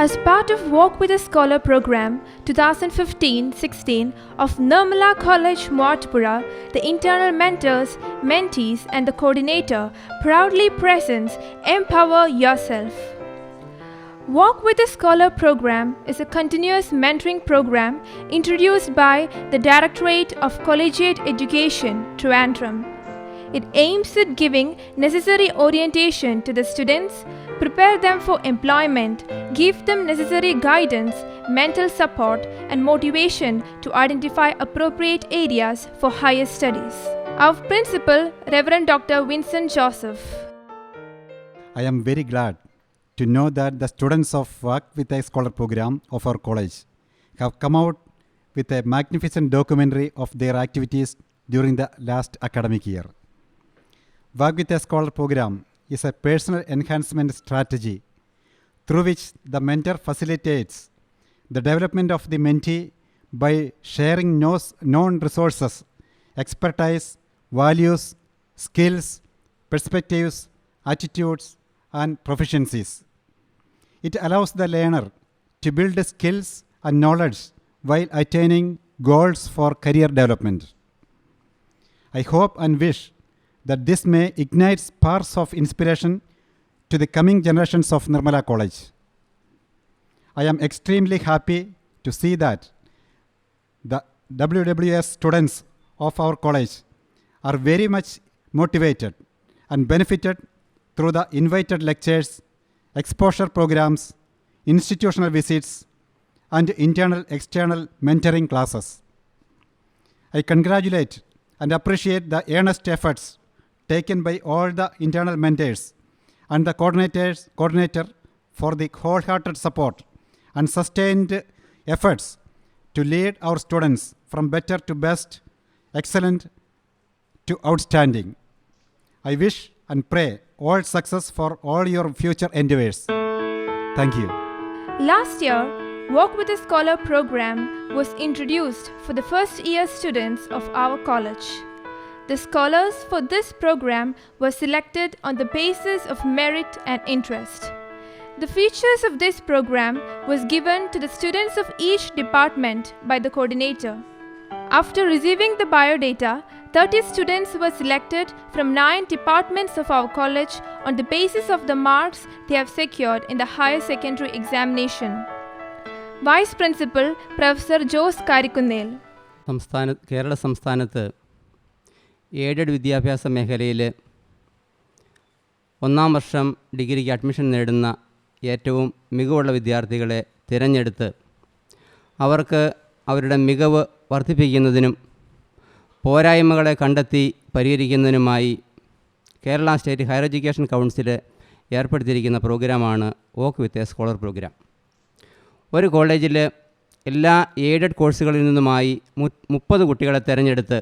As part of Walk with a Scholar program 2015-16 of Nirmala College, Moatpura, the internal mentors, mentees and the coordinator proudly presents Empower Yourself. Walk with a Scholar program is a continuous mentoring program introduced by the Directorate of Collegiate Education, Trivandrum. It aims at giving necessary orientation to the students, prepare them for employment, give them necessary guidance, mental support, and motivation to identify appropriate areas for higher studies. Our principal, Reverend Dr. Vincent Joseph. I am very glad to know that the students of Walk with a Scholar program of our college have come out with a magnificent documentary of their activities during the last academic year. Walk with a Scholar program is a personal enhancement strategy through which the mentor facilitates the development of the mentee by sharing known resources, expertise, values, skills, perspectives, attitudes, and proficiencies. It allows the learner to build skills and knowledge while attaining goals for career development. I hope and wish that this may ignite sparks of inspiration to the coming generations of Nirmala College. I am extremely happy to see that the WWS students of our college are very much motivated and benefited through the invited lectures, exposure programs, institutional visits, and internal-external mentoring classes. I congratulate and appreciate the earnest efforts taken by all the internal mentors and the coordinator for the wholehearted support and sustained efforts to lead our students from better to best, excellent to outstanding. I wish and pray all success for all your future endeavors. Thank you. Last year, Walk with a Scholar program was introduced for the first year students of our college. The scholars for this program were selected on the basis of merit and interest. The features of this program was given to the students of each department by the coordinator. After receiving the biodata, 30 students were selected from 9 departments of our college on the basis of the marks they have secured in the higher secondary examination. Vice Principal Professor Jose Karikunnel. Kerala സംസ്ഥാനത്ത് aided വിദ്യാഭ്യാസ മേഖലയിൽ ഒന്നാം വർഷം ഡിഗ്രിക്ക് admission നേടുന്ന ഏറ്റവും മികവുള്ള വിദ്യാർത്ഥികളെ തിരഞ്ഞെടുത്ത് അവർക്ക് അവരുടെ മികവ് വർദ്ധിപ്പിക്കുന്നതിനും പോരായ്മകളെ കണ്ടെത്തി പരിഹരിക്കുന്നതിനുമായി Kerala state higher education council ഏർപ്പെടുത്തിയിരിക്കുന്ന പ്രോഗ്രാമാണ് walk with a scholar program. ഒരു കോളേജിൽ എല്ലാ എയ്ഡഡ് കോഴ്സുകളിൽ നിന്നുമായി 30 കുട്ടികളെ തിരഞ്ഞെടുത്ത്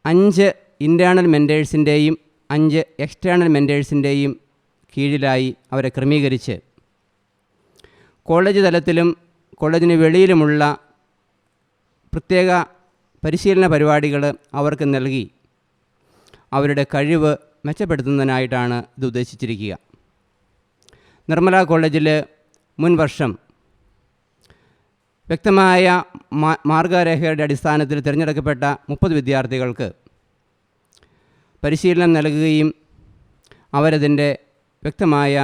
5 ഇൻറ്റേർണൽ മെൻറ്റേഴ്സിൻ്റെയും 5 എക്സ്റ്റേണൽ മെൻറ്റേഴ്സിൻ്റെയും കീഴിലായി അവരെ ക്രമീകരിച്ച് കോളേജ് തലത്തിലും കോളേജിന് വെളിയിലുമുള്ള പ്രത്യേക പരിശീലന പരിപാടികൾ അവർക്ക് നൽകി അവരുടെ കഴിവ് മെച്ചപ്പെടുത്തുന്നതിനായിട്ടാണ് ഇത് ഉദ്ദേശിച്ചിരിക്കുക. നിർമ്മല കോളേജിൽ മുൻ വർഷം വ്യക്തമായ മാർഗരേഖയുടെ അടിസ്ഥാനത്തിൽ തിരഞ്ഞെടുക്കപ്പെട്ട 30 വിദ്യാർത്ഥികൾക്ക് പരിശീലനം നൽകുകയും അവരതിൻ്റെ വ്യക്തമായ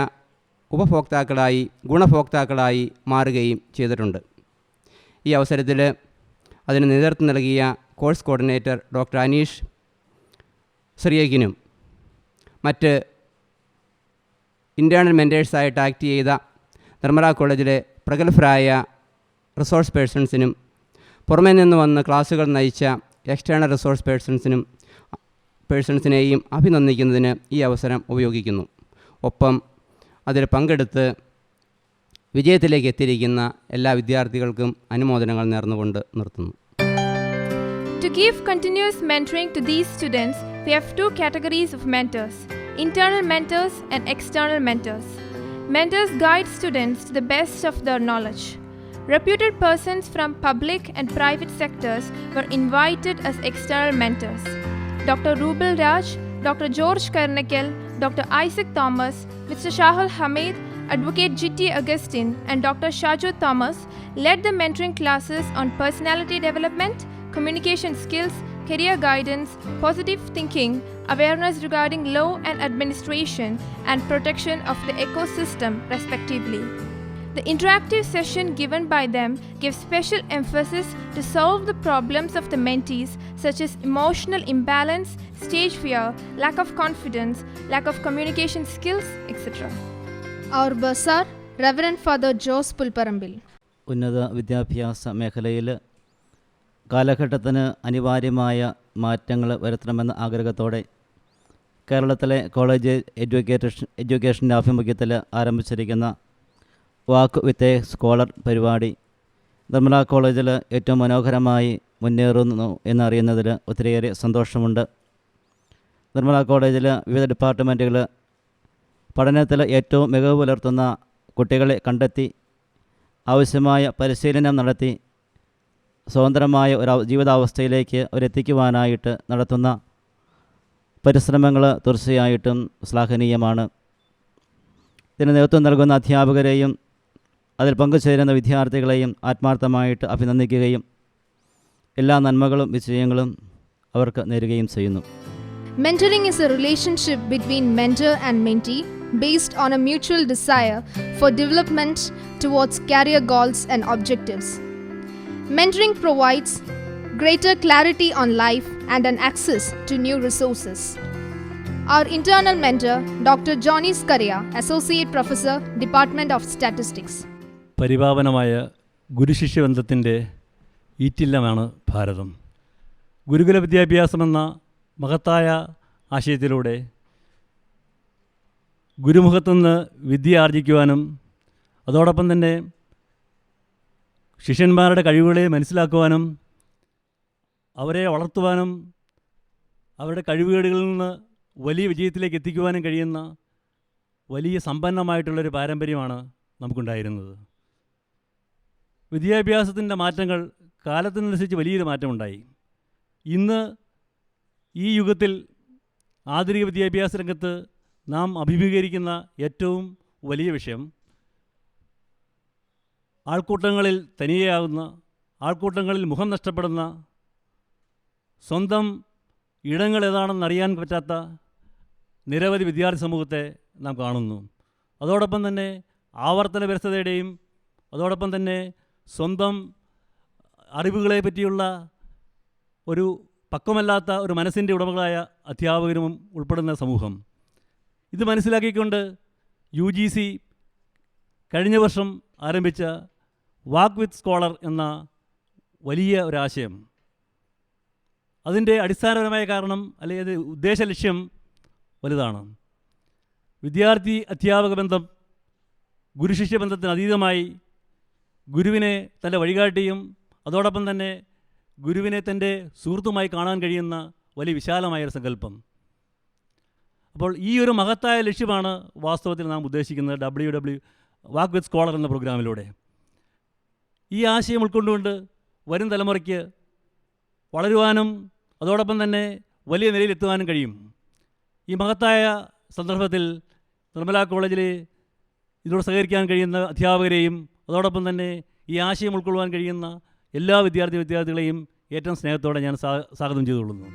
ഉപഭോക്താക്കളായി ഗുണഭോക്താക്കളായി മാറുകയും ചെയ്തിട്ടുണ്ട്. ഈ അവസരത്തിൽ അതിന് നേതൃത്വം നൽകിയ കോഴ്സ് കോർഡിനേറ്റർ ഡോക്ടർ അനീഷ് ശ്രീയകിനും മറ്റ് ഇൻറ്റേർണൽ മെൻറ്റേഴ്സായിട്ട് ആക്ട് ചെയ്ത നിർമ്മല കോളേജിലെ പ്രഗത്ഭരായ റിസോഴ്സ് പേഴ്സൺസിനും പുറമേ നിന്ന് വന്ന് ക്ലാസ്സുകൾ നയിച്ച എക്സ്റ്റേണൽ റിസോഴ്സ് പേഴ്സൺസിനെയും അഭിനന്ദിക്കുന്നതിന് ഈ അവസരം ഉപയോഗിക്കുന്നു. ഒപ്പം അതിൽ പങ്കെടുത്ത് വിജയത്തിലേക്ക് എത്തിയിരിക്കുന്ന എല്ലാ വിദ്യാർത്ഥികൾക്കും അനുമോദനങ്ങൾ നേർന്നുകൊണ്ട് നിർത്തുന്നു. To give continuous mentoring to these students, we have 2 categories of mentors. internal mentors and external mentors. Mentors guide students to the best of their knowledge. Reputed persons from public and private sectors were invited as external mentors. Dr. Rubel Raj, Dr. George Karnakel, Dr. Isaac Thomas, Mr. Shahul Hamid, Advocate G.T. Augustine, and Dr. Shaju Thomas led the mentoring classes on personality development, communication skills, career guidance, positive thinking, awareness regarding law and administration, and protection of the ecosystem, respectively. The interactive session given by them gives special emphasis to solve the problems of the mentees such as emotional imbalance, stage fear, lack of confidence, lack of communication skills, etc. Our bursar, Reverend Father Jose Pulparambil. ഉന്നത വിദ്യാഭ്യാസ മേഖലയിൽ കാലഘട്ടത്തിന് അനിവാര്യമായ മാറ്റങ്ങൾ വരുത്തണമെന്ന ആഗ്രഹത്തോടെ കേരളത്തിലെ college എഡ്യൂക്കേഷൻ്റെ ആഭിമുഖ്യത്തിൽ ആരംഭിച്ചിരിക്കുന്ന വാക്ക് വിത്ത് a scholar പരിപാടി നിർമ്മല കോളേജിൽ ഏറ്റവും മനോഹരമായി മുന്നേറുന്നു എന്നറിയുന്നതിൽ ഒത്തിരിയേറെ സന്തോഷമുണ്ട്. നിർമ്മല കോളേജിൽ വിവിധ ഡിപ്പാർട്ട്മെൻറ്റുകൾ പഠനത്തിൽ ഏറ്റവും മികവ് പുലർത്തുന്ന കുട്ടികളെ കണ്ടെത്തി ആവശ്യമായ പരിശീലനം നടത്തി സ്വതന്ത്രമായ ഒരു ജീവിതാവസ്ഥയിലേക്ക് അവരെത്തിക്കുവാനായിട്ട് നടത്തുന്ന പരിശ്രമങ്ങൾ തീർച്ചയായിട്ടും ശ്ലാഘനീയമാണ്. ഇതിന് നേതൃത്വം നൽകുന്ന അധ്യാപകരെയും അതിൽ പങ്കുചേരുന്ന വിദ്യാർത്ഥികളെയും ആത്മാർത്ഥമായിട്ട് അഭിനന്ദിക്കുകയും എല്ലാ നന്മകളും വിജയങ്ങളും അവർക്ക് നേരുകയും ചെയ്യുന്നു. Mentoring is a relationship between mentor and mentee based on a mutual desire for development towards career goals and objectives. Mentoring provides greater clarity on life and an access to new resources. Our internal mentor, Dr. Johnny Scaria, Associate Professor, Department of Statistics. പരിപാവനമായ ഗുരുശിഷ്യബന്ധത്തിൻ്റെ ഈറ്റില്ലമാണ് ഭാരതം. ഗുരുകുല വിദ്യാഭ്യാസമെന്ന മഹത്തായ ആശയത്തിലൂടെ ഗുരുമുഖത്തുനിന്ന് വിദ്യ ആർജിക്കുവാനും അതോടൊപ്പം തന്നെ ശിഷ്യന്മാരുടെ കഴിവുകളെ മനസ്സിലാക്കുവാനും അവരെ വളർത്തുവാനും അവരുടെ കഴിവുകേടുകളിൽ നിന്ന് വലിയ വിജയത്തിലേക്ക് എത്തിക്കുവാനും കഴിയുന്ന വലിയ സമ്പന്നമായിട്ടുള്ളൊരു പാരമ്പര്യമാണ് നമുക്കുണ്ടായിരുന്നത്. വിദ്യാഭ്യാസത്തിൻ്റെ മാറ്റങ്ങൾ കാലത്തിനനുസരിച്ച് വലിയൊരു മാറ്റമുണ്ടായി. ഇന്ന് ഈ യുഗത്തിൽ ആധുനിക വിദ്യാഭ്യാസ രംഗത്ത് നാം അഭിമുഖീകരിക്കുന്ന ഏറ്റവും വലിയ വിഷയം ആൾക്കൂട്ടങ്ങളിൽ തനിയെയാകുന്ന, ആൾക്കൂട്ടങ്ങളിൽ മുഖം നഷ്ടപ്പെടുന്ന, സ്വന്തം ഇടങ്ങൾ ഏതാണെന്നറിയാൻ പറ്റാത്ത നിരവധി വിദ്യാർത്ഥി സമൂഹത്തെ നാം കാണുന്നു. അതോടൊപ്പം തന്നെ ആവർത്തന വ്യവസ്ഥതയുടെയും അതോടൊപ്പം തന്നെ സ്വന്തം അറിവുകളെ പറ്റിയുള്ള ഒരു പക്വമല്ലാത്ത ഒരു മനസ്സിൻ്റെ ഉടമകളായ അധ്യാപകരും ഉൾപ്പെടുന്ന സമൂഹം. ഇത് മനസ്സിലാക്കിക്കൊണ്ട് UGC കഴിഞ്ഞ വർഷം ആരംഭിച്ച വാക്ക് വിത്ത് സ്കോളർ എന്ന വലിയ ഒരാശയം, അതിൻ്റെ അടിസ്ഥാനപരമായ കാരണം അല്ലെങ്കിൽ ഉദ്ദേശ ലക്ഷ്യം വലുതാണ്. വിദ്യാർത്ഥി അധ്യാപക ബന്ധം ഗുരുശിഷ്യ ബന്ധത്തിന് അതീതമായി ഗുരുവിനെ തൻ്റെ വഴികാട്ടിയും അതോടൊപ്പം തന്നെ ഗുരുവിനെ തൻ്റെ സുഹൃത്തുമായി കാണാൻ കഴിയുന്ന വലിയ വിശാലമായൊരു സങ്കല്പം. അപ്പോൾ ഈ ഒരു മഹത്തായ ലക്ഷ്യമാണ് വാസ്തവത്തിൽ നാം ഉദ്ദേശിക്കുന്നത് വാക്ക് വിത്ത് സ്കോളർ എന്ന പ്രോഗ്രാമിലൂടെ. ഈ ആശയം ഉൾക്കൊണ്ടുകൊണ്ട് വരും തലമുറയ്ക്ക് വളരുവാനും അതോടൊപ്പം തന്നെ വലിയ നിലയിലെത്തുവാനും കഴിയും. ഈ മഹത്തായ സന്ദർഭത്തിൽ നിർമ്മല കോളേജിൽ ഇതിനോട് സഹകരിക്കാൻ കഴിയുന്ന അധ്യാപകരെയും അതോടൊപ്പം തന്നെ ഈ ആശയം ഉൾക്കൊള്ളുവാൻ കഴിയുന്ന എല്ലാ വിദ്യാർത്ഥികളെയും ഏറ്റവും സ്നേഹത്തോടെ ഞാൻ സ്വാഗതം ചെയ്തുകൊള്ളുന്നു.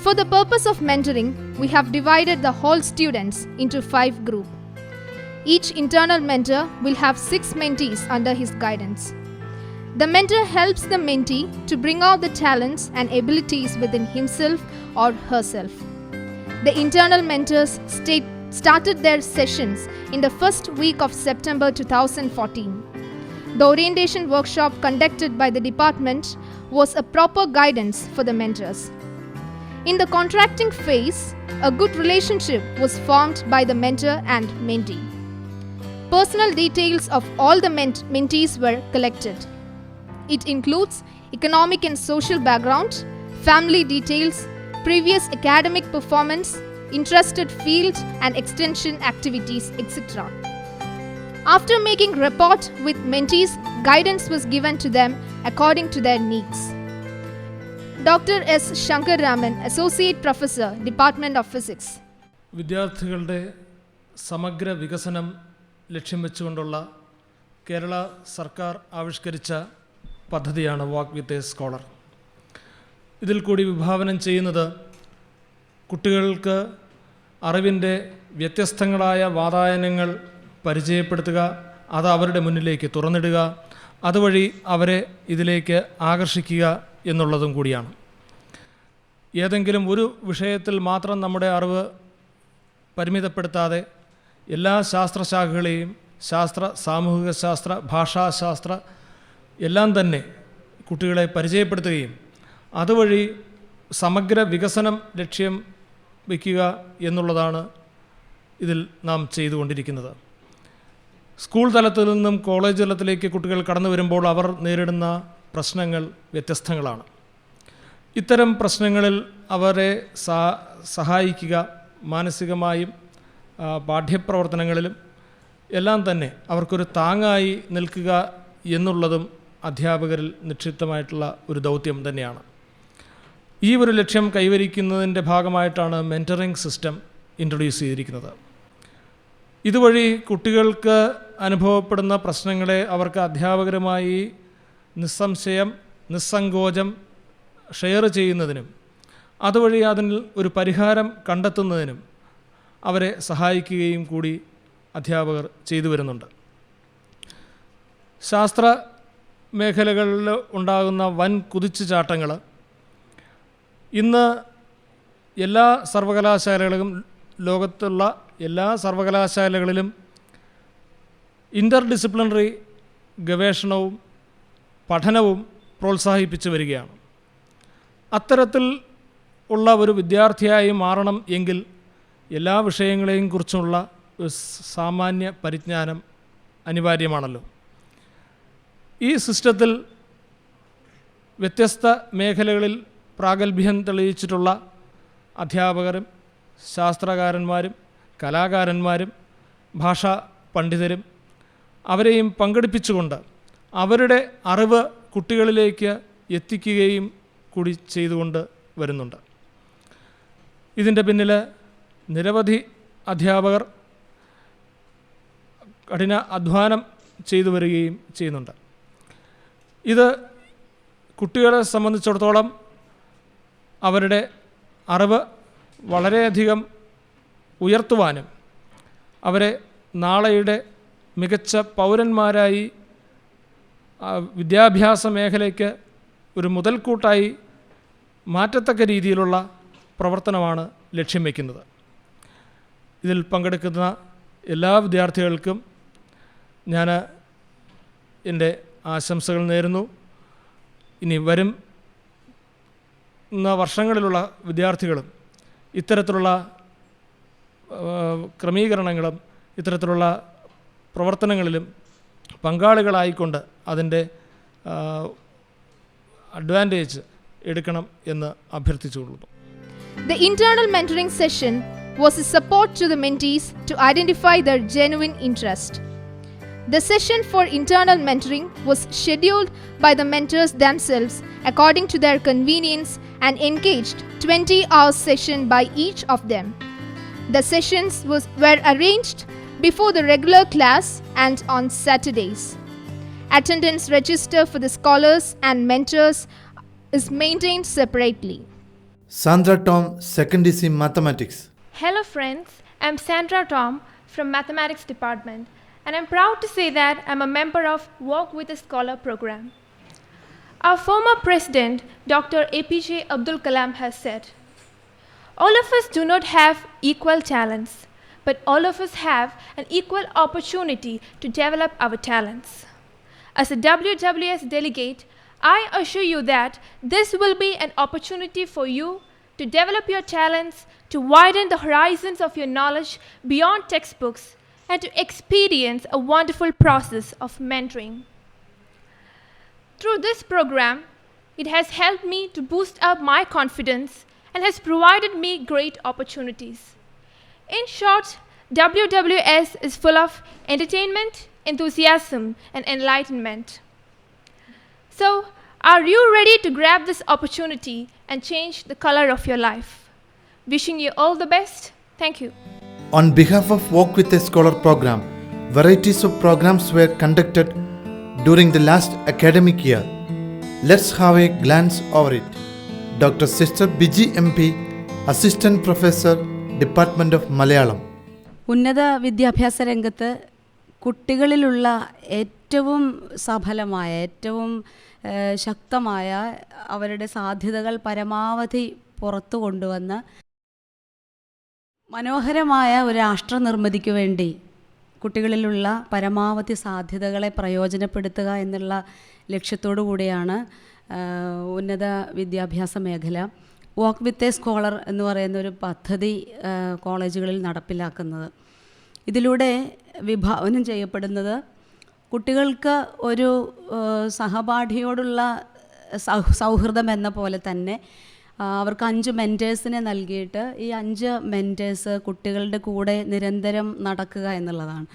For the purpose of mentoring, we have divided the whole students into 5 groups. Each internal mentor will have 6 mentees under his guidance. The mentor helps the mentee to bring out the talents and abilities within himself or herself. The internal mentors started their sessions in the first week of September 2014. The orientation workshop conducted by the department was a proper guidance for the mentors. In the contracting phase, a good relationship was formed by the mentor and mentee. Personal details of all the mentees were collected. It includes economic and social background, family details, previous academic performance, interested field and extension activities, etc. After making rapport with mentees, guidance was given to them according to their needs. Dr. S. Shankar Raman, Associate Professor, Department of Physics. വിദ്യാർത്ഥികളുടെ സമഗ്ര വികസനം ലക്ഷ്യം വെച്ചുകൊണ്ടുള്ള കേരള സർക്കാർ ആവിഷ്കരിച്ച പദ്ധതിയാണ് വാക്ക് വിത്ത് a scholar. ഇതിൽ കൂടി വിഭാവനം ചെയ്യുന്നത് കുട്ടികൾക്ക് അറിവിൻ്റെ വ്യത്യസ്തങ്ങളായ വാതായനങ്ങൾ പരിചയപ്പെടുത്തുക, അത് അവരുടെ മുന്നിലേക്ക് തുറന്നിടുക, അതുവഴി അവരെ ഇതിലേക്ക് ആകർഷിക്കുക എന്നുള്ളതും കൂടിയാണ്. ഏതെങ്കിലും ഒരു വിഷയത്തിൽ മാത്രം നമ്മുടെ അറിവ് പരിമിതപ്പെടുത്താതെ എല്ലാ ശാസ്ത്രശാഖകളെയും ശാസ്ത്ര, സാമൂഹിക ശാസ്ത്ര, ഭാഷാശാസ്ത്ര എല്ലാം തന്നെ കുട്ടികളെ പരിചയപ്പെടുത്തുകയും അതുവഴി സമഗ്ര വികസനം ലക്ഷ്യം വയ്ക്കുക എന്നുള്ളതാണ് ഇതിൽ നാം ചെയ്തുകൊണ്ടിരിക്കുന്നത്. സ്കൂൾ തലത്തിൽ നിന്നും കോളേജ് തലത്തിലേക്ക് കുട്ടികൾ കടന്നു വരുമ്പോൾ അവർ നേരിടുന്ന പ്രശ്നങ്ങൾ വ്യത്യസ്തങ്ങളാണ്. ഇത്തരം പ്രശ്നങ്ങളിൽ അവരെ സഹായിക്കുക, മാനസികമായും പാഠ്യപ്രവർത്തനങ്ങളിലും എല്ലാം തന്നെ അവർക്കൊരു താങ്ങായി നിൽക്കുക എന്നുള്ളതും അധ്യാപകരിൽ നിക്ഷിപ്തമായിട്ടുള്ള ഒരു ദൗത്യം തന്നെയാണ്. ഈ ഒരു ലക്ഷ്യം കൈവരിക്കുന്നതിൻ്റെ ഭാഗമായിട്ടാണ് മെൻറ്ററിംഗ് സിസ്റ്റം ഇൻട്രൊഡ്യൂസ് ചെയ്തിരിക്കുന്നത്. ഇതുവഴി കുട്ടികൾക്ക് അനുഭവപ്പെടുന്ന പ്രശ്നങ്ങളെ അവർക്ക് അധ്യാപകരുമായി നിസ്സംശയം, നിസ്സങ്കോചം ഷെയർ ചെയ്യുന്നതിനും അതുവഴി അതിന് ഒരു പരിഹാരം കണ്ടെത്തുന്നതിനും അവരെ സഹായിക്കുകയും കൂടി അധ്യാപകർ ചെയ്തു വരുന്നുണ്ട്. ശാസ്ത്ര മേഖലകളിൽ ഉണ്ടാകുന്ന വൻ കുതിച്ചുചാട്ടങ്ങൾ ഇന്ന് എല്ലാ സർവകലാശാലകളിലും, ലോകത്തുള്ള എല്ലാ സർവകലാശാലകളിലും ഇൻ്റർ ഡിസിപ്ലിനറി ഗവേഷണവും പഠനവും പ്രോത്സാഹിപ്പിച്ചു വരികയാണ്. അത്തരത്തിൽ ഉള്ള ഒരു വിദ്യാർത്ഥിയായി മാറണം എങ്കിൽ എല്ലാ വിഷയങ്ങളെയും കുറിച്ചുള്ള ഒരു സാമാന്യ പരിജ്ഞാനം അനിവാര്യമാണല്ലോ. ഈ സിസ്റ്റത്തിൽ വ്യത്യസ്ത മേഖലകളിൽ പ്രാഗൽഭ്യം തെളിയിച്ചിട്ടുള്ള അധ്യാപകരും ശാസ്ത്രകാരന്മാരും കലാകാരന്മാരും ഭാഷാ പണ്ഡിതരും അവരെയും പങ്കെടുപ്പിച്ചുകൊണ്ട് അവരുടെ അറിവ് കുട്ടികളിലേക്ക് എത്തിക്കുകയും കൂടി ചെയ്തുകൊണ്ട് വരുന്നുണ്ട്. ഇതിൻ്റെ പിന്നിൽ നിരവധി അധ്യാപകർ കഠിന അധ്വാനം ചെയ്തു വരികയും ചെയ്യുന്നുണ്ട്. ഇത് കുട്ടികളെ സംബന്ധിച്ചിടത്തോളം അവരുടെ അറിവ് വളരെയധികം ഉയർത്തുവാനും അവരെ നാളെയുടെ മികച്ച പൗരന്മാരായി വിദ്യാഭ്യാസ മേഖലയ്ക്ക് ഒരു മുതൽക്കൂട്ടായി മാറ്റത്തക്ക രീതിയിലുള്ള പ്രവർത്തനമാണ് ലക്ഷ്യം വയ്ക്കുന്നത്. ഇതിൽ പങ്കെടുക്കുന്ന എല്ലാ വിദ്യാർത്ഥികൾക്കും ഞാൻ എൻ്റെ ആശംസകൾ നേരുന്നു. ഇനി വരും വർഷങ്ങളിലുള്ള വിദ്യാർത്ഥികളും ഇത്തരത്തിലുള്ള ക്രമീകരണങ്ങളും ഇത്തരത്തിലുള്ള പ്രവർത്തനങ്ങളിലും പങ്കാളികളായിക്കൊണ്ട് അതിൻ്റെ അഡ്വാൻറ്റേജ് എടുക്കണം എന്ന് അഭ്യർത്ഥിച്ചുകൊള്ളുന്നു. The internal mentoring session was a support to the mentees to identify their genuine interest. The session for internal mentoring was scheduled by the mentors themselves according to their convenience and engaged 20-hour session by each of them. The sessions were arranged before the regular class and on Saturdays. Attendance register for the scholars and mentors is maintained separately. Sandra Tom, Secondary C Mathematics. Hello friends, I'm Sandra Tom from Mathematics Department, and I'm proud to say that I'm a member of Walk with a Scholar program. Our former president, Dr. APJ Abdul Kalam, has said, all of us do not have equal talents, but all of us have an equal opportunity to develop our talents. As a WWS delegate, I assure you that this will be an opportunity for you to develop your talents, to widen the horizons of your knowledge beyond textbooks, and to experience a wonderful process of mentoring. Through this program, it has helped me to boost up my confidence and has provided me great opportunities. In short, WWS is full of entertainment, enthusiasm, and enlightenment. So, are you ready to grab this opportunity and change the color of your life? Wishing you all the best. Thank you. On behalf of Walk with a Scholar program, varieties of programs were conducted during the last academic year. Let's have a glance over it. Dr. Sister Biji MP, Assistant Professor, Department of Malayalam. ഉന്നത വിദ്യാഭ്യാസ രംഗത്ത് കുട്ടികളിലുള്ള ഏറ്റവും സഫലമായ, ഏറ്റവും ശക്തമായ അവരുടെ സാധ്യതകൾ പരമാവധി പുറത്തു കൊണ്ടുവന്ന് മനോഹരമായ ഒരു രാഷ്ട്ര നിർമ്മിതിക്ക് വേണ്ടി കുട്ടികളിലുള്ള പരമാവധി സാധ്യതകളെ പ്രയോജനപ്പെടുത്തുക എന്നുള്ള ലക്ഷ്യത്തോടു കൂടിയാണ് ഉന്നത വിദ്യാഭ്യാസ മേഖല വാക്ക് വിത്ത് എ സ്കോളർ എന്ന് പറയുന്ന ഒരു പദ്ധതി കോളേജുകളിൽ നടപ്പിലാക്കുന്നത്. ഇതിലൂടെ വിഭാവനം ചെയ്യപ്പെടുന്നത് കുട്ടികൾക്ക് ഒരു സഹപാഠിയോടുള്ള സൗഹൃദം എന്ന പോലെ തന്നെ അവർക്ക് 5 മെൻറ്റേഴ്സിനെ നൽകിയിട്ട് ഈ 5 മെൻറ്റേഴ്സ് കുട്ടികളുടെ കൂടെ നിരന്തരം നടക്കുക എന്നുള്ളതാണ്.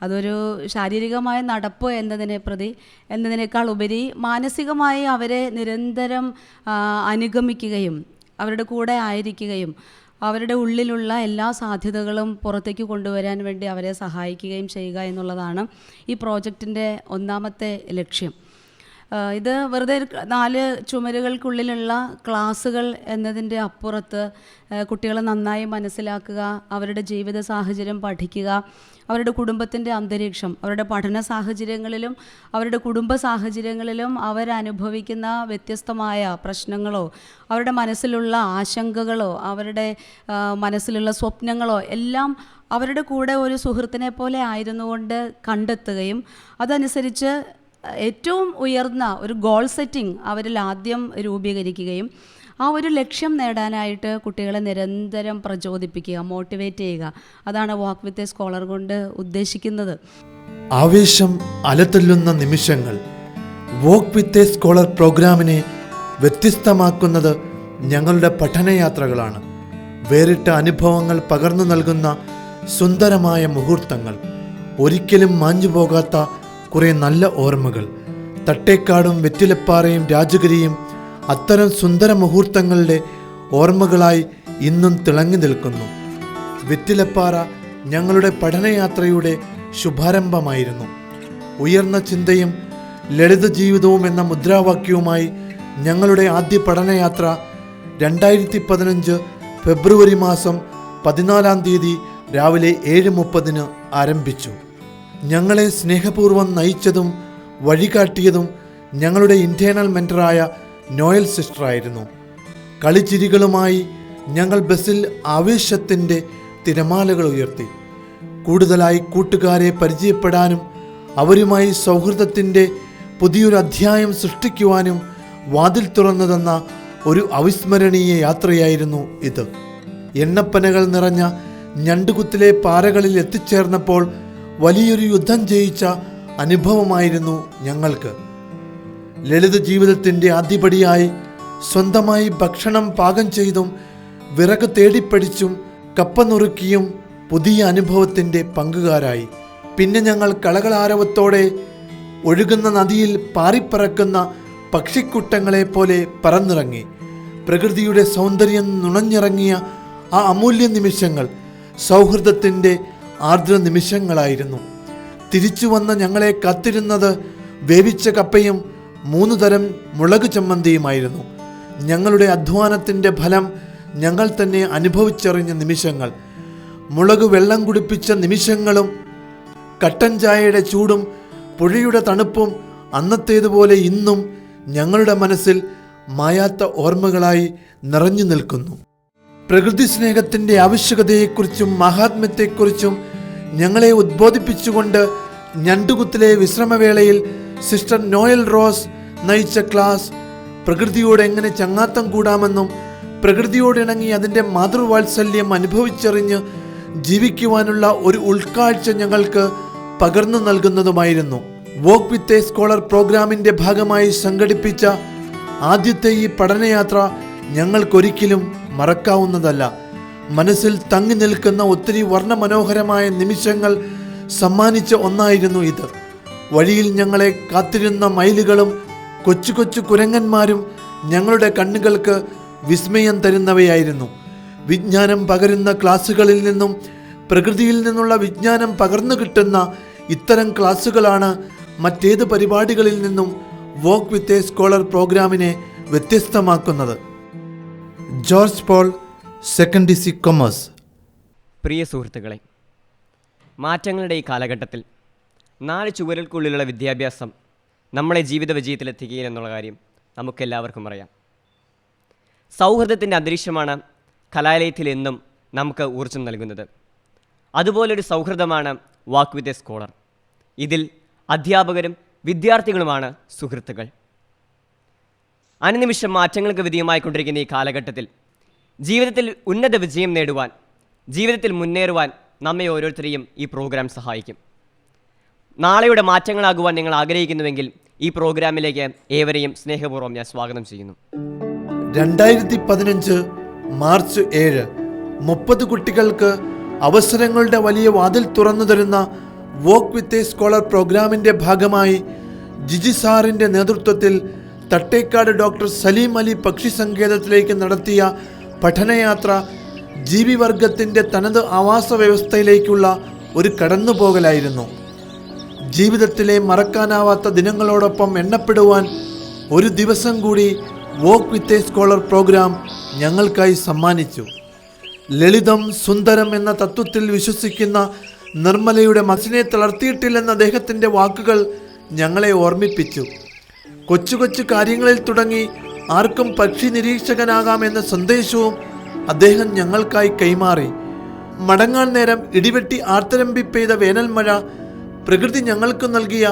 അതൊരു ശാരീരികമായ നടപ്പ് എന്നതിനേക്കാൾ ഉപരി മാനസികമായി അവരെ നിരന്തരം അനുഗമിക്കുകയും അവരുടെ കൂടെ ആയിരിക്കുകയും അവരുടെ ഉള്ളിലുള്ള എല്ലാ സാധ്യതകളും പുറത്തേക്ക് കൊണ്ടുവരാൻ വേണ്ടി അവരെ സഹായിക്കുകയും ചെയ്യുക എന്നുള്ളതാണ് ഈ പ്രോജക്റ്റിൻ്റെ ഒന്നാമത്തെ ലക്ഷ്യം. ഇത് വെറുതെ 4 ചുമരുകൾക്കുള്ളിലുള്ള ക്ലാസ്സുകൾ എന്നതിൻ്റെ അപ്പുറത്ത് കുട്ടികളെ നന്നായി മനസ്സിലാക്കുക, അവരുടെ ജീവിത സാഹചര്യം പഠിക്കുക, അവരുടെ കുടുംബത്തിൻ്റെ അന്തരീക്ഷം, അവരുടെ പഠന സാഹചര്യങ്ങളിലും അവരുടെ കുടുംബ സാഹചര്യങ്ങളിലും അവരനുഭവിക്കുന്ന വ്യത്യസ്തമായ പ്രശ്നങ്ങളോ അവരുടെ മനസ്സിലുള്ള ആശങ്കകളോ അവരുടെ മനസ്സിലുള്ള സ്വപ്നങ്ങളോ എല്ലാം അവരുടെ കൂടെ ഒരു സുഹൃത്തിനെ പോലെ ആയിരുന്നുകൊണ്ട് കണ്ടെത്തുകയും അതനുസരിച്ച് ഏറ്റവും ഉയർന്ന ഒരു ഗോൾ സെറ്റിംഗ് അവരിൽ ആദ്യം രൂപീകരിക്കുകയും ആ ഒരു ലക്ഷ്യം നേടാനായിട്ട് കുട്ടികളെ നിരന്തരം പ്രചോദിപ്പിക്കുക, മോട്ടിവേറ്റ് ചെയ്യുക. അതാണ് വാക്ക് വിത്ത് എ സ്കോളർ കൊണ്ട് ഉദ്ദേശിക്കുന്നത്. ആവേശം അലതല്ലുന്ന നിമിഷങ്ങൾ. വാക്ക് വിത്ത് എ സ്കോളർ പ്രോഗ്രാമിനെ വ്യത്യസ്തമാക്കുന്നത് ഞങ്ങളുടെ പഠനയാത്രകളാണ്. വേറിട്ട അനുഭവങ്ങൾ പകർന്നു നൽകുന്ന സുന്ദരമായ മുഹൂർത്തങ്ങൾ, ഒരിക്കലും മാഞ്ഞുപോകാത്ത കുറേ നല്ല ഓർമ്മകൾ. തട്ടേക്കാടും വെറ്റിലപ്പാറയും രാജഗിരിയും അത്തരം സുന്ദര മുഹൂർത്തങ്ങളുടെ ഓർമ്മകളായി ഇന്നും തിളങ്ങി നിൽക്കുന്നു. വെറ്റിലപ്പാറ ഞങ്ങളുടെ പഠനയാത്രയുടെ ശുഭാരംഭമായിരുന്നു. ഉയർന്ന ചിന്തയും ലളിത ജീവിതവും എന്ന മുദ്രാവാക്യവുമായി ഞങ്ങളുടെ ആദ്യ പഠനയാത്ര 2015 ഫെബ്രുവരി മാസം 14-ാം തീയതി രാവിലെ 7:30 ആരംഭിച്ചു. ഞങ്ങളെ സ്നേഹപൂർവ്വം നയിച്ചതും വഴികാട്ടിയതും ഞങ്ങളുടെ ഇൻറ്റേർണൽ മെൻറ്ററായ നോയൽ സിസ്റ്ററായിരുന്നു. കളിച്ചിരികളുമായി ഞങ്ങൾ ബസ്സിൽ ആവേശത്തിൻ്റെ തിരമാലകൾ ഉയർത്തി. കൂടുതലായി കൂട്ടുകാരെ പരിചയപ്പെടാനും അവരുമായി സൗഹൃദത്തിൻ്റെ പുതിയൊരു അധ്യായം സൃഷ്ടിക്കുവാനും വാതിൽ തുറന്നു തന്ന ഒരു അവിസ്മരണീയ യാത്രയായിരുന്നു ഇത്. എണ്ണപ്പനകൾ നിറഞ്ഞ ഞണ്ടുകുത്തിലെ പാറകളിൽ എത്തിച്ചേർന്നപ്പോൾ വലിയൊരു യുദ്ധം ജയിച്ച അനുഭവമായിരുന്നു ഞങ്ങൾക്ക്. ലളിത ജീവിതത്തിൻ്റെ ആദ്യപടിയായി സ്വന്തമായി ഭക്ഷണം പാകം ചെയ്തും വിറക് തേടിപ്പടിച്ചും കപ്പ നുറുക്കിയും പുതിയ അനുഭവത്തിൻ്റെ പങ്കുകാരായി. പിന്നെ ഞങ്ങൾ കളകളാരവത്തോടെ ഒഴുകുന്ന നദിയിൽ പാറിപ്പറക്കുന്ന പക്ഷിക്കൂട്ടങ്ങളെ പോലെ പറന്നിറങ്ങി. പ്രകൃതിയുടെ സൗന്ദര്യം നുണഞ്ഞിറങ്ങിയ ആ അമൂല്യ നിമിഷങ്ങൾ സൗഹൃദത്തിൻ്റെ ആർദ്ര നിമിഷങ്ങളായിരുന്നു. തിരിച്ചു വന്ന ഞങ്ങളെ കാത്തിരുന്നത് വേവിച്ച കപ്പയും 3 തരം മുളക് ചമ്മന്തിയുമായിരുന്നു. ഞങ്ങളുടെ അധ്വാനത്തിൻ്റെ ഫലം ഞങ്ങൾ തന്നെ അനുഭവിച്ചറിഞ്ഞ നിമിഷങ്ങൾ, മുളക് വെള്ളം കുടിപ്പിച്ച നിമിഷങ്ങളും കട്ടൻ ചായയുടെ ചൂടും പുഴയുടെ തണുപ്പും അന്നത്തേതുപോലെ ഇന്നും ഞങ്ങളുടെ മനസ്സിൽ മായാത്ത ഓർമ്മകളായി നിറഞ്ഞു നിൽക്കുന്നു. പ്രകൃതി സ്നേഹത്തിൻ്റെ ആവശ്യകതയെക്കുറിച്ചും മഹാത്മ്യത്തെക്കുറിച്ചും ഞങ്ങളെ ഉദ്ബോധിപ്പിച്ചുകൊണ്ട് ഞണ്ടുകുത്തിലെ വിശ്രമവേളയിൽ സിസ്റ്റർ നോയൽ റോസ് നയിച്ച ക്ലാസ് പ്രകൃതിയോട് എങ്ങനെ ചങ്ങാത്തം കൂടാമെന്നും പ്രകൃതിയോടിണങ്ങി അതിൻ്റെ മാതൃവാത്സല്യം അനുഭവിച്ചറിഞ്ഞ് ജീവിക്കുവാനുള്ള ഒരു ഉൾക്കാഴ്ച ഞങ്ങൾക്ക് പകർന്നു നൽകുന്നതുമായിരുന്നു. വാക്ക് വിത്ത് എ സ്കോളർ പ്രോഗ്രാമിൻ്റെ ഭാഗമായി സംഘടിപ്പിച്ച ആദ്യത്തെ ഈ പഠനയാത്ര ഞങ്ങൾക്കൊരിക്കലും മറക്കാവുന്നതല്ല. മനസ്സിൽ തങ്ങി നിൽക്കുന്ന ഒത്തിരി വർണ്ണമനോഹരമായ നിമിഷങ്ങൾ സമ്മാനിച്ച ഒന്നായിരുന്നു ഇത്. വഴിയിൽ ഞങ്ങളെ കാത്തിരുന്ന മയിലുകളും കൊച്ചു കൊച്ചു കുരങ്ങന്മാരും ഞങ്ങളുടെ കണ്ണുകൾക്ക് വിസ്മയം തരുന്നവയായിരുന്നു. വിജ്ഞാനം പകരുന്ന ക്ലാസ്സുകളിൽ നിന്നും പ്രകൃതിയിൽ നിന്നുള്ള വിജ്ഞാനം പകർന്നു കിട്ടുന്ന ഇത്തരം ക്ലാസ്സുകളാണ് മറ്റേത് പരിപാടികളിൽ നിന്നും വോക്ക് വിത്ത് എ സ്കോളർ പ്രോഗ്രാമിനെ വ്യത്യസ്തമാക്കുന്നത്. George Paul, second DC commerce. പ്രിയ സുഹൃത്തുക്കളെ, മാറ്റങ്ങളുടെ ഈ കാലഘട്ടത്തിൽ 4 ചുവരുകൾക്കുള്ളിലുള്ള വിദ്യാഭ്യാസം നമ്മളെ ജീവിത വിജയത്തിലെത്തിക്കുക എന്നുള്ള കാര്യം നമുക്കെല്ലാവർക്കും അറിയാം. സൗഹൃദത്തിൻ്റെ അന്തരീക്ഷമാണ് കലാലയത്തിൽ എന്നും നമുക്ക് ഊർജ്ജം നൽകുന്നത്. അതുപോലൊരു സൗഹൃദമാണ് വാക്ക് വിത്ത് എ സ്കോളർ. ഇതിൽ അധ്യാപകരും വിദ്യാർത്ഥികളുമാണ് സുഹൃത്തുക്കൾ. അനുനിമിഷം മാറ്റങ്ങൾക്ക് വിധേയമായിക്കൊണ്ടിരിക്കുന്ന ഈ കാലഘട്ടത്തിൽ ജീവിതത്തിൽ ഉന്നത വിജയം നേടുവാൻ, ജീവിതത്തിൽ മുന്നേറുവാൻ നമ്മെ ഓരോരുത്തരെയും ഈ പ്രോഗ്രാം സഹായിക്കും. നാളെയുടെ മാറ്റങ്ങളാകുവാൻ നിങ്ങൾ ആഗ്രഹിക്കുന്നുവെങ്കിൽ ഈ പ്രോഗ്രാമിലേക്ക് ഏവരെയും സ്നേഹപൂർവ്വം ഞാൻ സ്വാഗതം ചെയ്യുന്നു. 2015 മാർച്ച് 7 30 കുട്ടികൾക്ക് അവസരങ്ങളുടെ വലിയ വാതിൽ തുറന്നു തരുന്ന വോക്ക് വിത്ത് എ സ്കോളർ പ്രോഗ്രാമിൻ്റെ ഭാഗമായി ജിജി സാറിൻ്റെ നേതൃത്വത്തിൽ തട്ടേക്കാട് ഡോക്ടർ സലീം അലി പക്ഷി സങ്കേതത്തിലേക്ക് നടത്തിയ പഠനയാത്ര ജീവിവർഗത്തിൻ്റെ തനത് ആവാസ വ്യവസ്ഥയിലേക്കുള്ള ഒരു കടന്നുപോകലായിരുന്നു. ജീവിതത്തിലെ മറക്കാനാവാത്ത ദിനങ്ങളോടൊപ്പം എണ്ണപ്പെടുവാൻ ഒരു ദിവസം കൂടി walk with a scholar program ഞങ്ങൾക്കായി സമ്മാനിച്ചു. ലളിതം സുന്ദരം എന്ന തത്വത്തിൽ വിശ്വസിക്കുന്ന നിർമ്മലയുടെ മനസ്സിനെ തളർത്തിയിട്ടില്ലെന്ന അദ്ദേഹത്തിൻ്റെ വാക്കുകൾ ഞങ്ങളെ ഓർമ്മിപ്പിച്ചു. കൊച്ചു കൊച്ചു കാര്യങ്ങളിൽ തുടങ്ങി ആർക്കും പക്ഷി നിരീക്ഷകനാകാമെന്ന സന്ദേശവും അദ്ദേഹം ഞങ്ങൾക്കായി കൈമാറി. മടങ്ങാൻ നേരം ഇടിവെട്ടി ആർത്തരമ്പി പെയ്ത വേനൽ മഴ പ്രകൃതി ഞങ്ങൾക്ക് നൽകിയ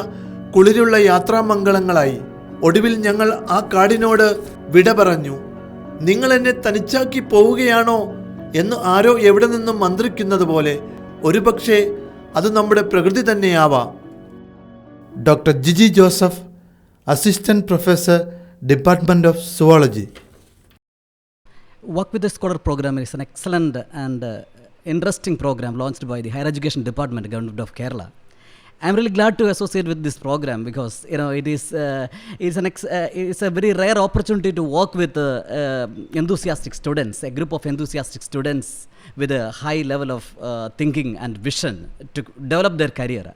കുളിരുള്ള യാത്രാമംഗളങ്ങളായി. ഒടുവിൽ ഞങ്ങൾ ആ കാടിനോട് വിട പറഞ്ഞു. നിങ്ങൾ എന്നെ തനിച്ചാക്കി പോവുകയാണോ എന്ന് ആരോ എവിടെ നിന്നും മന്ത്രിക്കുന്നത് പോലെ. ഒരുപക്ഷെ അത് നമ്മുടെ പ്രകൃതി തന്നെയാവാം. Doctor Jiji Joseph, assistant professor, department of zoology. Work with the Scholar program is an excellent and interesting program launched by the Higher Education Department, Government of Kerala. I'm really glad to associate with this program because it's a very rare opportunity to work with enthusiastic students, a group of enthusiastic students with a high level of thinking and vision to develop their career.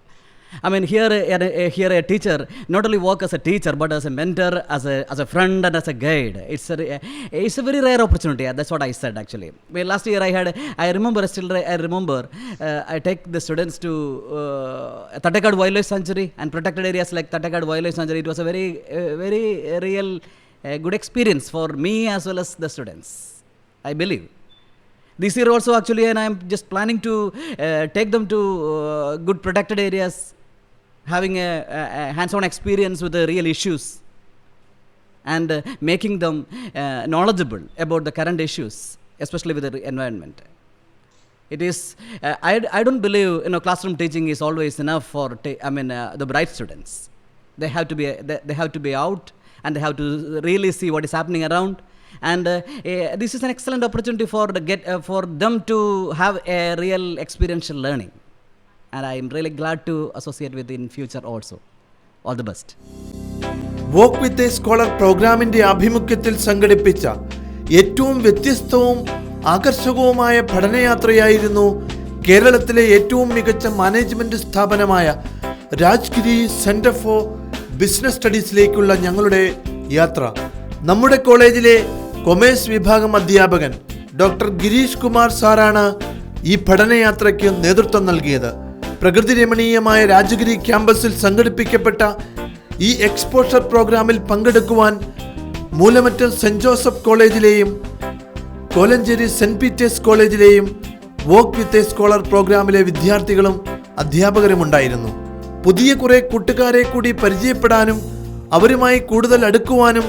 I mean, here a teacher not only work as a teacher but as a mentor, as a friend and as a guide. It's a very rare opportunity. That's what I said actually. Well, last year I remember I take the students to Tattekad Wildlife Sanctuary and protected areas like Tattekad Wildlife Sanctuary. It was a very real good experience for me as well as the students, I believe. This year also actually, and I'm just planning to take them to good protected areas, having a hands-on experience with the real issues and making them knowledgeable about the current issues, especially with the environment. It is, I don't believe classroom teaching is always enough for the bright students. They have to be out and they have to really see what is happening around. And this is an excellent opportunity for them to have a real experiential learning. And I am really glad to associate with in future also. All the best. Walk with a scholar പ്രോഗ്രാമിൻ്റെ ആഭിമുഖ്യത്തിൽ സംഘടിപ്പിച്ച ഏറ്റവും വ്യത്യസ്തവും ആകർഷകവുമായ പഠനയാത്രയായിരുന്നു കേരളത്തിലെ ഏറ്റവും മികച്ച management സ്ഥാപനമായ രാജ്ഗിരി centre for business സ്റ്റഡീസിലേക്കുള്ള ഞങ്ങളുടെ യാത്ര. നമ്മുടെ കോളേജിലെ കൊമേഴ്സ് വിഭാഗം അധ്യാപകൻ ഡോക്ടർ ഗിരീഷ് കുമാർ സാറാണ് ഈ പഠനയാത്രയ്ക്ക് നേതൃത്വം നൽകിയത്. പ്രകൃതി രമണീയമായ രാജഗിരി ക്യാമ്പസിൽ സംഘടിപ്പിക്കപ്പെട്ട ഈ എക്സ്പോഷർ പ്രോഗ്രാമിൽ പങ്കെടുക്കുവാൻ മൂലമറ്റം സെൻറ് ജോസഫ് കോളേജിലെയും കോലഞ്ചേരി സെൻറ് പീറ്റേഴ്സ് കോളേജിലെയും വോക്ക് വിത്ത് എ സ്കോളർ പ്രോഗ്രാമിലെ വിദ്യാർത്ഥികളും അധ്യാപകരുമുണ്ടായിരുന്നു. പുതിയ കുറേ കൂട്ടുകാരെ കൂടി പരിചയപ്പെടാനും അവരുമായി കൂടുതൽ അടുക്കുവാനും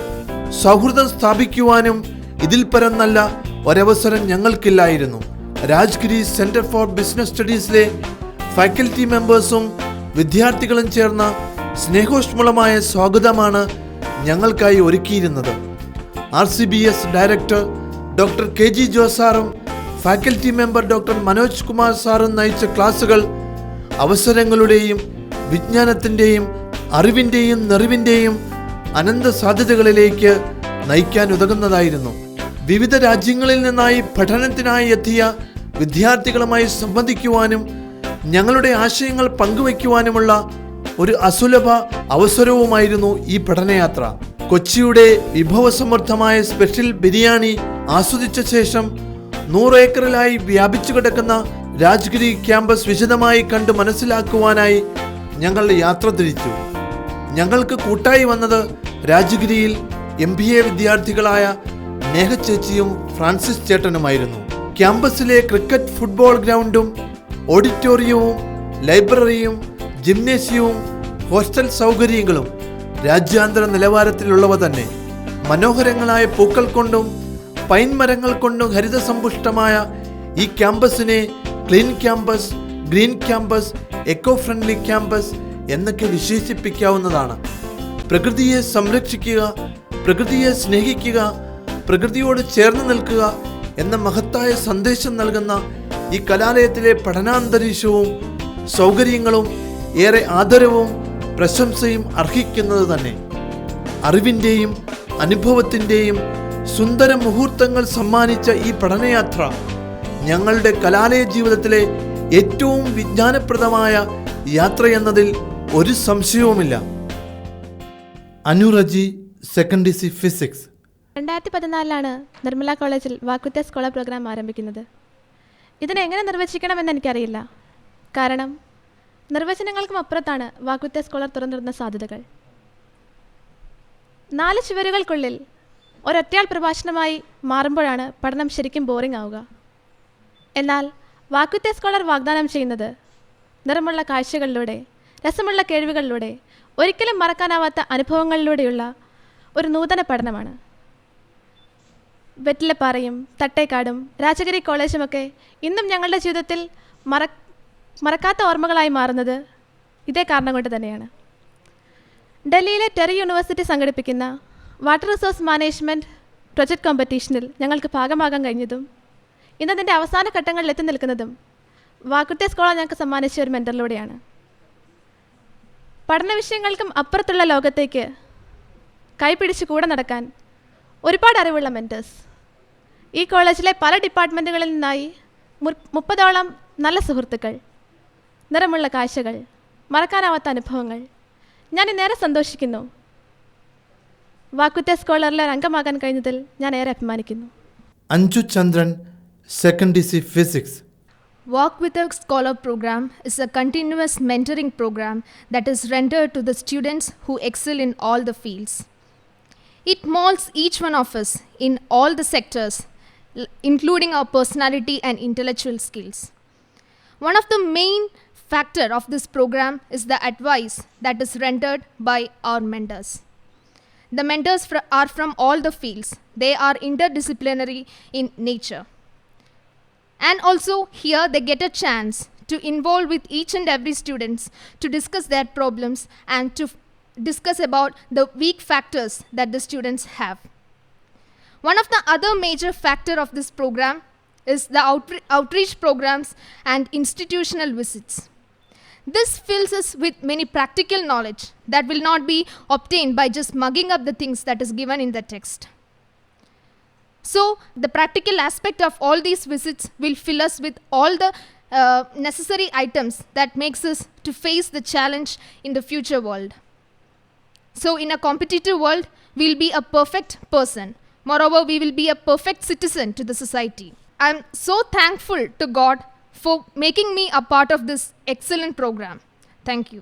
സൗഹൃദം സ്ഥാപിക്കുവാനും ഇതിൽ പരം നല്ല ഒരവസരം ഞങ്ങൾക്കില്ലായിരുന്നു. രാജ്ഗിരി സെൻറ്റർ ഫോർ ബിസിനസ് സ്റ്റഡീസിലെ ഫാക്കൽറ്റി മെമ്പേഴ്സും വിദ്യാർത്ഥികളും ചേർന്ന സ്നേഹോഷ്മളമായ സ്വാഗതമാണ് ഞങ്ങൾക്കായി ഒരുക്കിയിരുന്നത്. RCBS ഡയറക്ടർ ഡോക്ടർ KG ജോസാറും faculty member doctor Manoj Kumar സാറും നയിച്ച ക്ലാസുകൾ അവസരങ്ങളുടെയും വിജ്ഞാനത്തിൻ്റെയും അറിവിൻ്റെയും നിറവിൻ്റെയും അനന്ത സാധ്യതകളിലേക്ക് നയിക്കാൻ ഉതകുന്നതായിരുന്നു. വിവിധ രാജ്യങ്ങളിൽ നിന്നായി പഠനത്തിനായി എത്തിയ വിദ്യാർത്ഥികളുമായി സംവദിക്കുവാനും ഞങ്ങളുടെ ആശയങ്ങൾ പങ്കുവയ്ക്കുവാനുമുള്ള ഒരു അസുലഭ അവസരവുമായിരുന്നു ഈ പഠനയാത്ര. കൊച്ചിയുടെ വിഭവസമൃദ്ധമായ സ്പെഷ്യൽ ബിരിയാണി ആസ്വദിച്ച ശേഷം 100 ഏക്കറിലായി വ്യാപിച്ചു കിടക്കുന്ന രാജ്ഗിരി ക്യാമ്പസ് വിശദമായി കണ്ട് മനസ്സിലാക്കുവാനായി ഞങ്ങൾ യാത്ര തിരിച്ചു. ഞങ്ങൾക്ക് കൂട്ടായി വന്നത് രാജ്ഗിരിയിൽ MBA വിദ്യാർത്ഥികളായ നേഹ ചേച്ചിയും ഫ്രാൻസിസ് ചേട്ടനുമായിരുന്നു. ക്യാമ്പസിലെ ക്രിക്കറ്റ്, ഫുട്ബോൾ ഗ്രൗണ്ടും ഓഡിറ്റോറിയവും ലൈബ്രറിയും ജിംനേഷ്യവും ഹോസ്റ്റൽ സൗകര്യങ്ങളും രാജ്യാന്തര നിലവാരത്തിലുള്ളവ തന്നെ. മനോഹരങ്ങളായ പൂക്കൾ കൊണ്ടും പൈൻ മരങ്ങൾ കൊണ്ടും ഹരിതസമ്പുഷ്ടമായ ഈ ക്യാമ്പസിനെ clean campus, green campus, eco friendly campus എന്നൊക്കെ വിശേഷിപ്പിക്കാവുന്നതാണ്. പ്രകൃതിയെ സംരക്ഷിക്കുക, പ്രകൃതിയെ സ്നേഹിക്കുക, പ്രകൃതിയോട് ചേർന്ന് നിൽക്കുക എന്ന മഹത്തായ സന്ദേശം നൽകുന്ന ഈ കലാലയത്തിലെ പഠനാന്തരീക്ഷവും സൗകര്യങ്ങളും ഏറെ ആദരവും പ്രശംസയും അർഹിക്കുന്നത് തന്നെ. അറിവിൻ്റെയും അനുഭവത്തിൻ്റെയും സുന്ദര മുഹൂർത്തങ്ങൾ സമ്മാനിച്ച ഈ പഠനയാത്ര ഞങ്ങളുടെ കലാലയ ജീവിതത്തിലെ ഏറ്റവും വിജ്ഞാനപ്രദമായ യാത്രയെന്നതിൽ ഒരു സംശയവുമില്ല. അനുരജി, സെക്കൻഡറി സി ഫിസിക്സ്. 2014 നിർമ്മല കോളേജിൽ വാക്ക് വിത്ത് സ്കോളർ പ്രോഗ്രാം ആരംഭിക്കുന്നത്. ഇതിനെങ്ങനെ നിർവചിക്കണമെന്ന് എനിക്കറിയില്ല. കാരണം നിർവചനങ്ങൾക്കും അപ്പുറത്താണ് വാക്ക് വിത്ത് സ്കോളർ തുറന്നിടുന്ന സാധ്യതകൾ. 4 ചുവരുകൾക്കുള്ളിൽ ഒരൊറ്റയാൾ പ്രഭാഷണമായി മാറുമ്പോഴാണ് പഠനം ശരിക്കും ബോറിംഗ് ആവുക. എന്നാൽ വാക്ക് വിത്ത് സ്കോളർ വാഗ്ദാനം ചെയ്യുന്നത് നിറമുള്ള കാഴ്ചകളിലൂടെ, രസമുള്ള കേൾവികളിലൂടെ, ഒരിക്കലും മറക്കാനാവാത്ത അനുഭവങ്ങളിലൂടെയുള്ള ഒരു നൂതന പഠനമാണ്. വെറ്റിലപ്പാറയും തട്ടേക്കാടും രാജഗിരി കോളേജുമൊക്കെ ഇന്നും ഞങ്ങളുടെ ജീവിതത്തിൽ മറക്കാത്ത ഓർമ്മകളായി മാറുന്നത് ഇതേ കാരണം കൊണ്ട് തന്നെയാണ്. ഡൽഹിയിലെ ടെറി യൂണിവേഴ്സിറ്റി സംഘടിപ്പിക്കുന്ന വാട്ടർ റിസോഴ്സ് മാനേജ്മെൻറ്റ് പ്രൊജക്ട് കോമ്പറ്റീഷനിൽ ഞങ്ങൾക്ക് ഭാഗമാകാൻ കഴിഞ്ഞതും ഇന്നതിൻ്റെ അവസാന ഘട്ടങ്ങളിൽ എത്തി നിൽക്കുന്നതും വാക്ക് വിത്ത് സ്കോളർ ഞങ്ങൾക്ക് സമ്മാനിച്ച ഒരു മെൻറ്ററിലൂടെയാണ്. പഠന വിഷയങ്ങൾക്കും അപ്പുറത്തുള്ള ലോകത്തേക്ക് കൈപിടിച്ച് കൂടെ നടക്കാൻ ഒരുപാട് അറിവുള്ള മെൻറ്റേഴ്സ്. ഈ കോളേജിലെ പല ഡിപ്പാർട്ട്മെൻറ്റുകളിൽ നിന്നായി 30ഓളം നല്ല സുഹൃത്തുക്കൾ, നിറമുള്ള കാഴ്ചകൾ, മറക്കാനാവാത്ത അനുഭവങ്ങൾ. ഞാൻ ഇന്നേറെ സന്തോഷിക്കുന്നു. വാക്ക് വിത്ത് സ്കോളറിലെ അംഗമാകാൻ കഴിഞ്ഞതിൽ ഞാൻ ഏറെ അഭിമാനിക്കുന്നു. Anju Chandran, secondary C physics. Walk with a Scholar program is a continuous mentoring program that is rendered to the students who excel in all the fields. It molds each one of us in all the sectors, including our personality and intellectual skills. One of the main factor of this program is the advice that is rendered by our mentors. The mentors are from all the fields. They are interdisciplinary in nature. And also here they get a chance to involve with each and every students to discuss their problems and to discuss about the weak factors that the students have. One of the other major factor of this program is the outreach programs and institutional visits. This fills us with many practical knowledge that will not be obtained by just mugging up the things that is given in the text. So the practical aspect of all these visits will fill us with all the necessary items that makes us to face the challenge in the future world. So in a competitive world, we'll be a perfect person. Moreover, we will be a perfect citizen to the society. I'm so thankful to God for making me a part of this excellent program. Thank you.